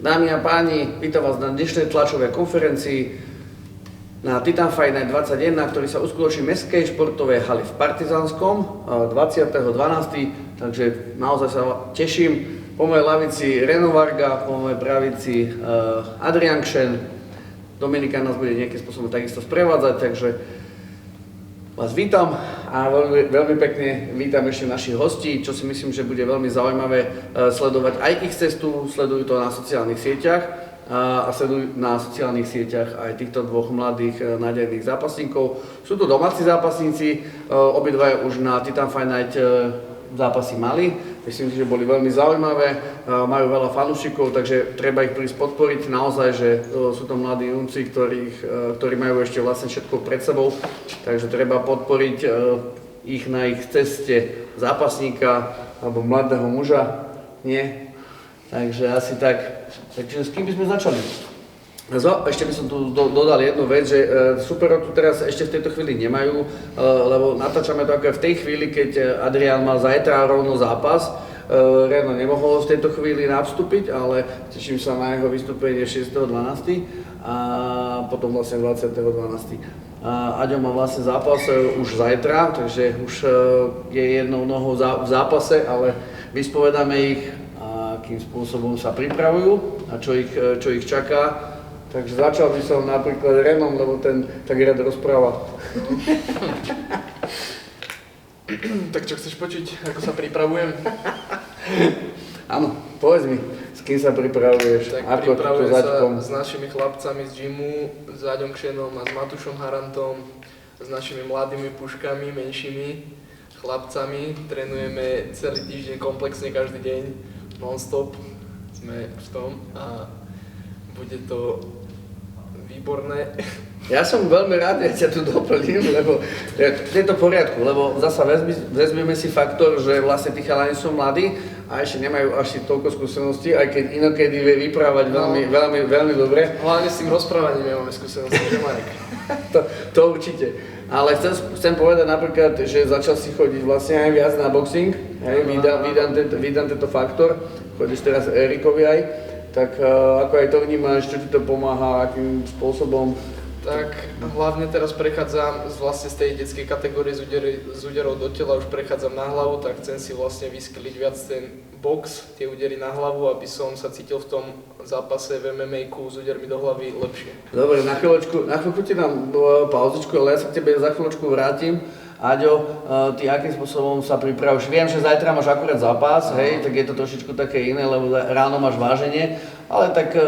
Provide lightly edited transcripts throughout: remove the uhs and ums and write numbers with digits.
Dámy a páni, vítam vás na dnešnej tlačovej konferencii na Titan Fight Night 21, ktorý sa uskutoční v mestskej športovej hale v Partizánskom 20.12. Takže naozaj sa teším. Po mojej lavici Reno Varga, po mojej pravici Adrian Kšen. Dominika nás bude nejakým spôsobom takisto sprevádzať, takže vás vítam a veľmi pekne vítam ešte našich hostí, čo si myslím, že bude veľmi zaujímavé sledovať aj ich cestu, sledujú to na sociálnych sieťach a sledujú na sociálnych sieťach aj týchto dvoch mladých nádejných zápasníkov. Sú to domáci zápasníci, obidvaja už na Titan Fight Night zápasy mali. Myslím si, že boli veľmi zaujímavé, majú veľa fanúšikov, takže treba ich prísť podporiť. Naozaj, že sú to mladí junci, ktorí majú ešte vlastne všetko pred sebou, takže treba podporiť ich na ich ceste zápasníka alebo mladého muža. Nie? Takže asi tak. Takže s kým by sme začali? Ešte by som tu dodal jednu vec, že superov tu teraz ešte v tejto chvíli nemajú, lebo natáčame to ako v tej chvíli, keď Adrián mal zajtra rovno zápas. Reno nemohol v tejto chvíli nastúpiť, ale teším sa na jeho vystúpenie 6.12. a potom vlastne 20.12. Aďo má vlastne zápas už zajtra, takže už je jednou nohou v zápase, ale vyspovedáme ich, akým spôsobom sa pripravujú a čo ich čaká. Takže začal by som napríklad Renom, lebo ten tak rád rozpráva. Tak čo chceš počuť, ako sa pripravujem? Áno, povedz mi, s kým sa pripravuješ? Tak pripravujem sa s našimi chlapcami z gymu, s Aďom Kšenom a s Matúšom Harantom, s našimi mladými puškami, menšími chlapcami. Trénujeme celý týždeň komplexne, každý deň, non-stop sme v tom a bude to výborné. Ja som veľmi rád, že ťa tu doplním, lebo je to v poriadku, lebo zasa vezmeme si faktor, že vlastne tí chalani sú mladí a ešte nemajú až toľko skúseností, aj keď inokedy vie vyprávať veľmi dobre. Hlavne s tým rozprávaním nemáme skúsenosti, že Marek? To určite. Ale chcem povedať napríklad, že začal si chodiť vlastne aj viac na boxing, vydám tento faktor, chodíš teraz Erikovi aj. Tak ako aj to vnímaš, čo ti to pomáha, akým spôsobom? Tak hlavne teraz prechádzam z tej detskej kategórie z úderov do tela, už prechádzam na hlavu, tak chcem si vlastne vyskiliť viac ten box, tie údery na hlavu, aby som sa cítil v tom zápase v MMA-ku s údermi do hlavy lepšie. Dobre, na chvíľku ti dám pauzičku, ale ja sa k tebe za chvíľočku vrátim. Aďo, ty akým spôsobom sa pripravíš? Viem, že zajtra máš akurát zápas, hej, tak je to trošičku také iné, lebo ráno máš váženie, ale tak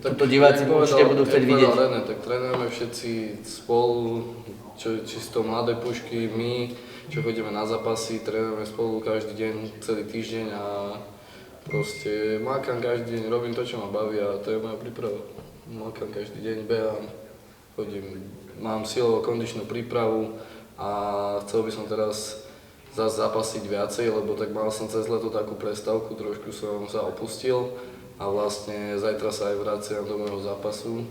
diváci určite budú chcieť vidieť. René, tak trénujeme všetci spolu, čisto mladé pušky, my, čo chodíme na zápasy, trénujeme spolu každý deň, celý týždeň a proste mákam každý deň, robím to, čo ma baví a to je moja príprava. Mákam každý deň, behám, chodím. Mám silovo-kondičnú prípravu a chcel by som teraz zase zapasiť viacej, lebo tak mal som cez leto takú prestávku, trošku som sa opustil a vlastne zajtra sa aj vraciam do môjho zápasu.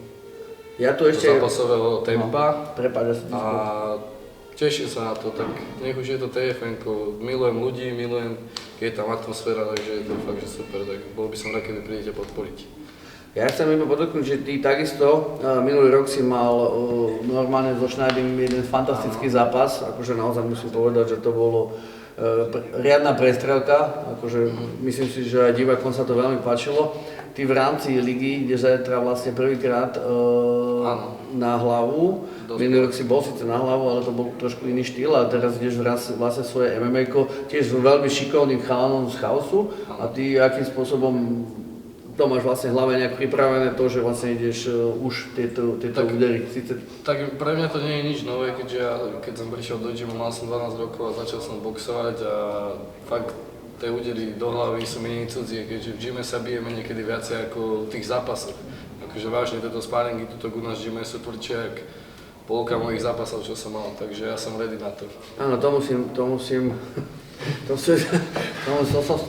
Ja tu ešte... Do zápasového tempa a teším sa na to, tak nech už je to TFN-ko, milujem ľudí, milujem, keď je tam atmosféra, takže je to fakt, že super, tak bol by som rád, keby prídete podporiť. Ja chcem iba podotknúť, že ty takisto minulý rok si mal normálne so Schneidim jeden fantastický zápas, akože naozaj musím povedať, že to bolo riadna prestrelka, akože myslím si, že aj divákom sa to veľmi páčilo. Ty v rámci ligy ideš zajtra vlastne prvýkrát na hlavu, minulý rok si bol síce na hlavu, ale to bol trošku iný štýl a teraz ideš vlastne svoje MMA-ko, tiež s veľmi šikovným chalanom z chaosu a ty akým spôsobom to máš vlastne v hlave nejak pripravené to, že vlastne ideš už tieto údery. Tak pre mňa to nie je nič nové, keďže ja, keď som prišiel do gymu, mal som 12 rokov a začal som boxovať a fakt tie údery do hlavy sú mi cudzie, keďže v gyme sa bijeme niekedy viacej ako v tých zápasoch. Akože vážne tieto sparingy tuto u nás v gyme sú tvrdšie jak polka mojich zápasov, čo som mal, takže ja som ready na to. Áno, to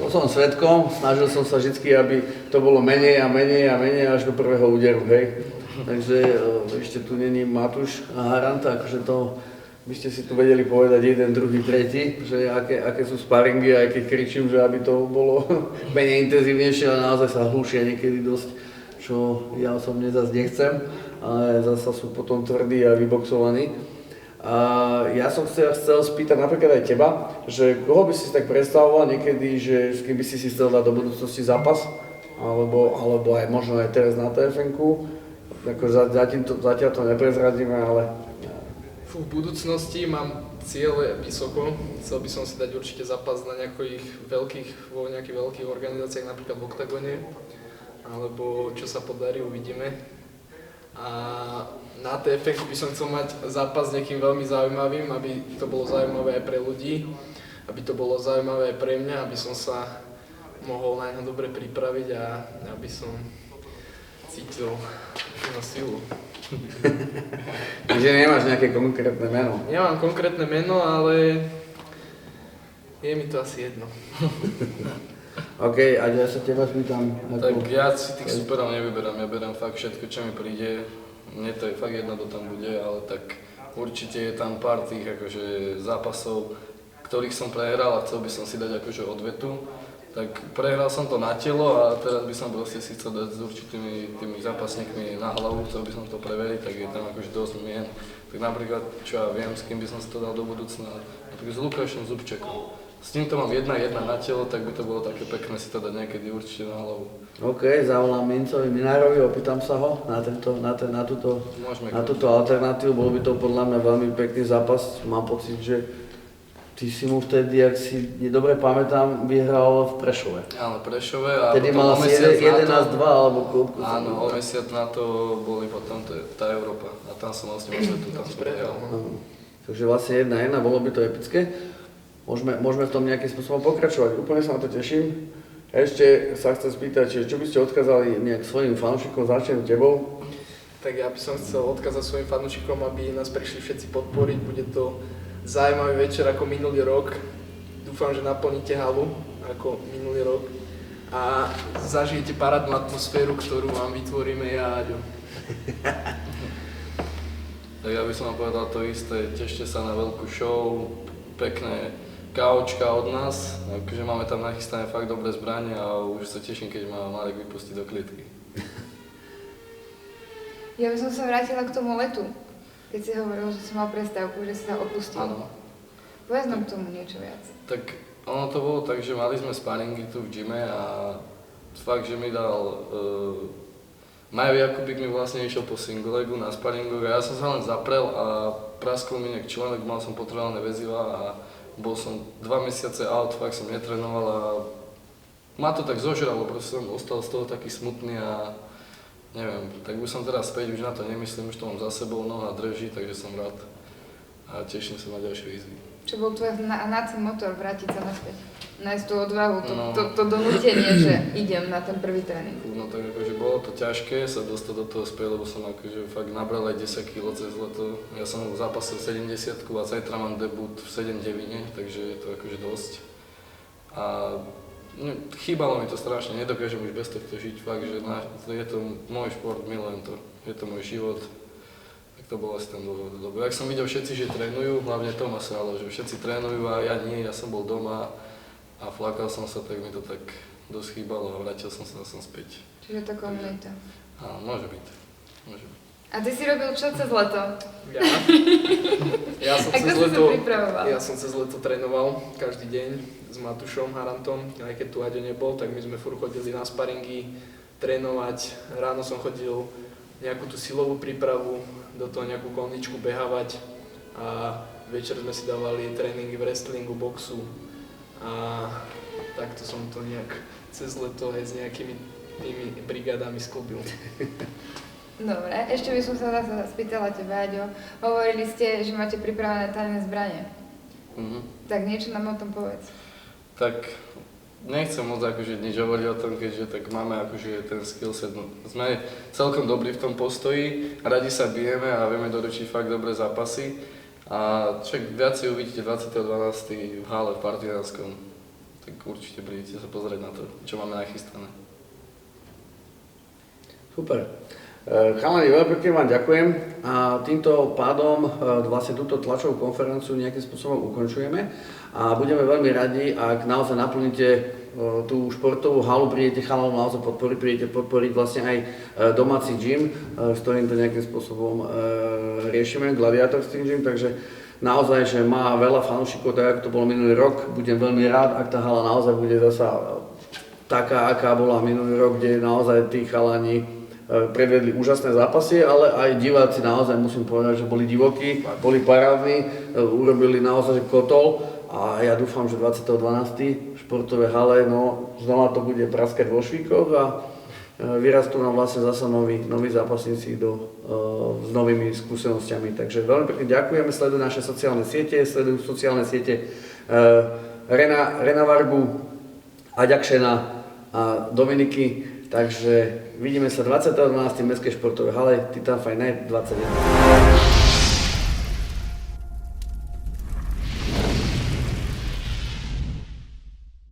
som svedkom, snažil som sa vždy, aby to bolo menej a menej až do prvého úderu, hej. Takže ešte tu není Matúš Harant, akože to by ste si tu vedeli povedať jeden, druhý, tretí, že aké sú sparingy, aj keď kričím, že aby to bolo menej intenzívnejšie, ale naozaj sa hlušia niekedy dosť, čo ja osobne zase nechcem, ale zase sú potom tvrdí a vyboxovaní. A ja som chcel spýtať napríklad aj teba, že koho by si tak predstavoval niekedy, že s kým by si chcel dať do budúcnosti zápas, alebo aj možno aj teraz na TFN-ku, ako zatiaľ to neprezradíme, ale... V budúcnosti mám ciele vysoko, chcel by som si dať určite zápas na nejakých veľkých organizáciách, napríklad v Oktagone, alebo čo sa podarí, uvidíme. A na TFN by som chcel mať zápas s niekým veľmi zaujímavým, aby to bolo zaujímavé aj pre ľudí, aby to bolo zaujímavé aj pre mňa, aby som sa mohol na ňo dobre pripraviť a aby som cítil na silu. Takže nemáš nejaké konkrétne meno? Nemám konkrétne meno, ale je mi to asi jedno. OK, a ja sa teba spýtam. Tak ja si tých superov nevyberám, ja berám fakt všetko, čo mi príde. Mne to je fakt jedno, kto tam bude, ale tak určite je tam pár tých akože zápasov, ktorých som prehral a chcel by som si dať akože odvetu. Tak prehral som to na telo a teraz by som proste si chcel dať s určitými tými zápasníkmi na hlavu, chcel by som to preveriť, tak je tam akože dosť mien. Tak napríklad, čo ja viem, s kým by som si to dal do budúcna, napríklad s Lukášom Zubčekom. S týmto mám 1-1 na telo, tak by to bolo také pekné si to dať niekedy určite na hlavu. OK, zavolám Mincovi Minárovi, opýtam sa ho na túto alternatívu, bol by to podľa mňa veľmi pekný zápas, mám pocit, že ty si mu vtedy, ak si dobre pamätám, vyhral v Prešove. Áno, Prešove a vtedy potom mal asi 11-2 alebo koľko? Áno, o mesiac na to boli potom tá Európa a tam som mal s ním odvetu, tam som prehral. Takže vlastne 1-1, bolo by to epické. Môžeme v tom nejakým spôsobom pokračovať, úplne sa na to teším. Ešte sa chcem spýtať, čo by ste odkázali nejak svojim fanúšikom, začnem tebou? Tak ja by som chcel odkázať svojim fanúšikom, aby nás prišli všetci podporiť, bude to zaujímavý večer ako minulý rok. Dúfam, že naplníte halu ako minulý rok a zažijete parádnu atmosféru, ktorú vám vytvoríme ja a Aďo. Tak ja by som vám povedal to isté, tešte sa na veľkú show, pekné káočka od nás, akože máme tam nachystané fakt dobré zbranie a už sa teším, keď ma Marek vypustí do klietky. Ja by som sa vrátila k tomu letu, keď si hovoril, že si mal prestávku, že si sa opustil. Áno. Povedz nám k tomu niečo viac. Tak ono to bolo tak, že mali sme sparingy tu v gyme a fakt, že mi dal Majo Jakubík mi vlastne išiel po singlegu na sparingu a ja som sa len zaprel a praskol mi nejak členek, mal som potrválne väziva a bol som 2 mesiace out, fakt som netrénoval a ma to tak zožralo, proste som ostal z toho taký smutný a neviem, tak už som teraz späť, už na to nemyslím, už to mám za sebou, noha drží, takže som rád a teším sa na ďalšie výzvy. Čo bol tvoj hnací motor vrátiť sa naspäť? Nájsť tú odvahu, to donútenie, že idem na ten prvý tréning. No tak akože bolo to ťažké sa dostať do toho späť, lebo som akože fakt nabral aj 10 kg cez leto. Ja som zápasil 70 a zajtra mám debut v 7-9, takže je to akože dosť. A chýbalo mi to strašne, nedokážem už bez tohto žiť, fakt, že je to môj šport, milujem to, je to môj život. Tak to bolo asi ten dôvod. Lebo ak som videl všetci, že trénujú, hlavne to ma sralo, že všetci trénujú a ja nie, ja som bol doma a flakal som sa, tak mi to tak dosť chýbalo a vrátil som sa späť. Čiže to komunita. Áno, môže byť. A ty si robil čo cez leto? Ja som Ako cez si leto, sa pripravoval? Ja som cez leto trénoval každý deň s Matušom Harantom, aj keď tu Aďo nebol, tak my sme furt chodili na sparingy, trénovať. Ráno som chodil nejakú tú silovú prípravu, do toho nejakú kondičku behávať a večer sme si dávali tréningy v wrestlingu, boxu a takto som to nejak cez leto aj s nejakými tými brigádami sklbil. Dobre, ešte by som sa zase spýtala teba, Aďo. Hovorili ste, že máte pripravené tajné zbranie. Tak niečo nám o tom povedz. Tak nechcem moc akože nič hovoriť o tom, keďže tak máme akože ten skillset. Sme celkom dobrí v tom postoji, radi sa bijeme a vieme doručiť fakt dobré zápasy. A však viacej uvidíte 20.12. v hale v Partizánskom. Tak určite prídete sa pozrieť na to, čo máme nachystané. Super. Chalani, veľmi pekne vám ďakujem a týmto pádom vlastne túto tlačovú konferenciu nejakým spôsobom ukončujeme a budeme veľmi radi, ak naozaj naplníte tú športovú halu, prídete chalanov naozaj podporiť, prídete podporiť vlastne aj domáci gym, s ktorým to nejakým spôsobom riešime, Gladiator Street Gym, takže naozaj, že má veľa fanúšikov, tak ako to bolo minulý rok, budem veľmi rád, ak tá hala naozaj bude zasa taká, aká bola minulý rok, kde naozaj tí chalani predvedli úžasné zápasy, ale aj diváci naozaj musím povedať, že boli divokí, boli parádni, urobili naozaj kotol a ja dúfam, že 20.12. v športovej hale, no znova to bude praskať vo švíkoch a vyrastú nám vlastne zasa noví zápasníci s novými skúsenosťami. Takže veľmi pekne ďakujeme, sledujú naše sociálne siete, sledujú sociálne siete Rena Vargu, Aďakšena a Dominiky. Takže vidíme sa 20.12. v Mestskej športovej hale Titan Fight Night 21.